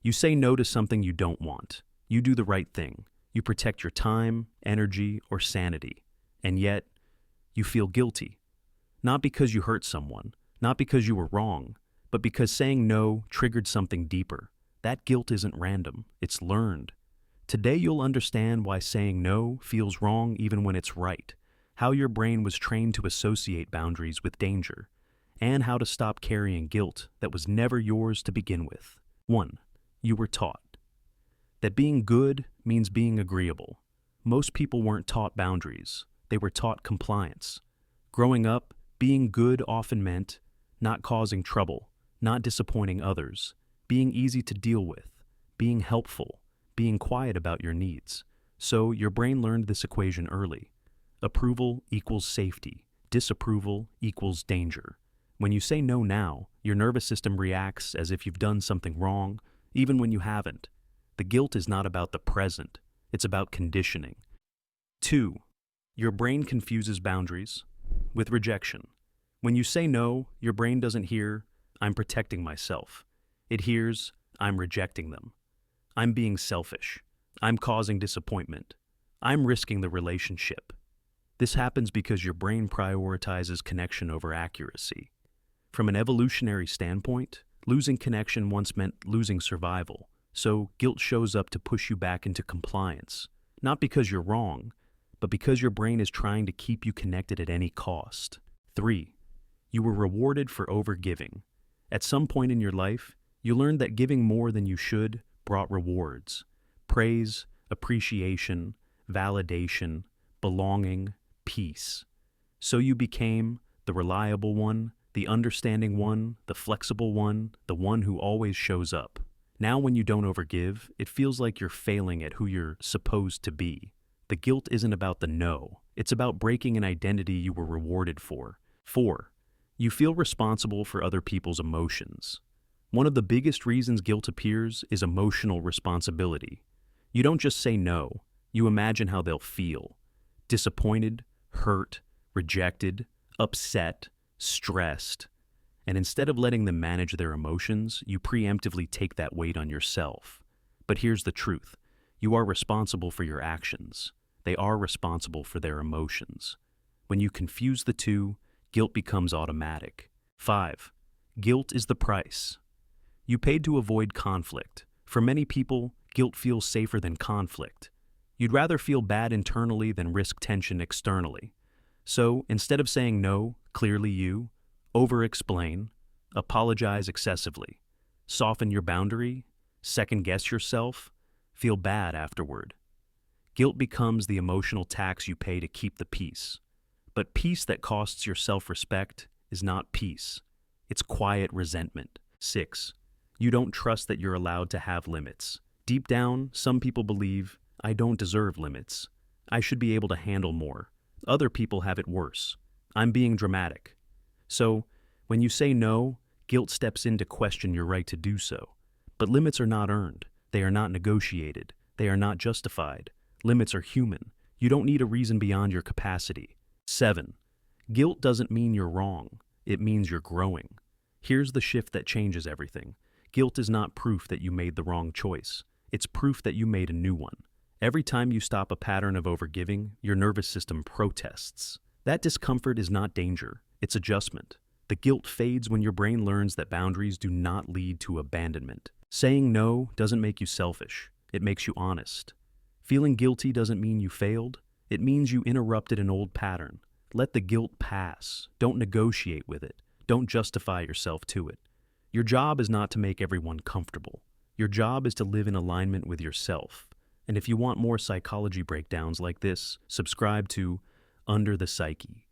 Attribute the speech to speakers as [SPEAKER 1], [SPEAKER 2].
[SPEAKER 1] You say no to something you don't want. You do the right thing. You protect your time, energy, or sanity. And yet, you feel guilty. Not because you hurt someone, not because you were wrong, but because saying no triggered something deeper. That guilt isn't random, it's learned. Today you'll understand why saying no feels wrong even when it's right, how your brain was trained to associate boundaries with danger, and how to stop carrying guilt that was never yours to begin with. 1. You were taught that being good means being agreeable. Most people weren't taught boundaries, they were taught compliance. Growing up, being good often meant not causing trouble, not disappointing others, being easy to deal with, being helpful, being quiet about your needs. So your brain learned this equation early. Approval equals safety, disapproval equals danger. When you say no now, your nervous system reacts as if you've done something wrong, even when you haven't. The guilt is not about the present, it's about conditioning. 2. Your brain confuses boundaries with rejection. When you say no, your brain doesn't hear, "I'm protecting myself." It hears, "I'm rejecting them. I'm being selfish. I'm causing disappointment. I'm risking the relationship." This happens because your brain prioritizes connection over accuracy. From an evolutionary standpoint, losing connection once meant losing survival, so guilt shows up to push you back into compliance, not because you're wrong, but because your brain is trying to keep you connected at any cost. 3. You were rewarded for overgiving. At some point in your life, you learned that giving more than you should brought rewards: praise, appreciation, validation, belonging, peace. So you became the reliable one, the understanding one, the flexible one, the one who always shows up. Now when you don't overgive, it feels like you're failing at who you're supposed to be. The guilt isn't about the no, it's about breaking an identity you were rewarded for. 4. You feel responsible for other people's emotions. One of the biggest reasons guilt appears is emotional responsibility. You don't just say no, you imagine how they'll feel. Disappointed, hurt, rejected, upset, stressed. And instead of letting them manage their emotions, you preemptively take that weight on yourself. But here's the truth. You are responsible for your actions. They are responsible for their emotions. When you confuse the two, guilt becomes automatic. 5. Guilt is the price. You paid to avoid conflict. For many people, guilt feels safer than conflict. You'd rather feel bad internally than risk tension externally. So, instead of saying no, clearly you over-explain, apologize excessively, soften your boundary, second-guess yourself, feel bad afterward. Guilt becomes the emotional tax you pay to keep the peace. But peace that costs your self-respect is not peace. It's quiet resentment. 6. You don't trust that you're allowed to have limits. Deep down, some people believe, "I don't deserve limits. I should be able to handle more. Other people have it worse. I'm being dramatic." So, when you say no, guilt steps in to question your right to do so. But limits are not earned. They are not negotiated. They are not justified. Limits are human. You don't need a reason beyond your capacity. 7. Guilt doesn't mean you're wrong. It means you're growing. Here's the shift that changes everything. Guilt is not proof that you made the wrong choice. It's proof that you made a new one. Every time you stop a pattern of overgiving, your nervous system protests. That discomfort is not danger. It's adjustment. The guilt fades when your brain learns that boundaries do not lead to abandonment. Saying no doesn't make you selfish. It makes you honest. Feeling guilty doesn't mean you failed. It means you interrupted an old pattern. Let the guilt pass. Don't negotiate with it. Don't justify yourself to it. Your job is not to make everyone comfortable. Your job is to live in alignment with yourself. And if you want more psychology breakdowns like this, subscribe to Under the Psyche.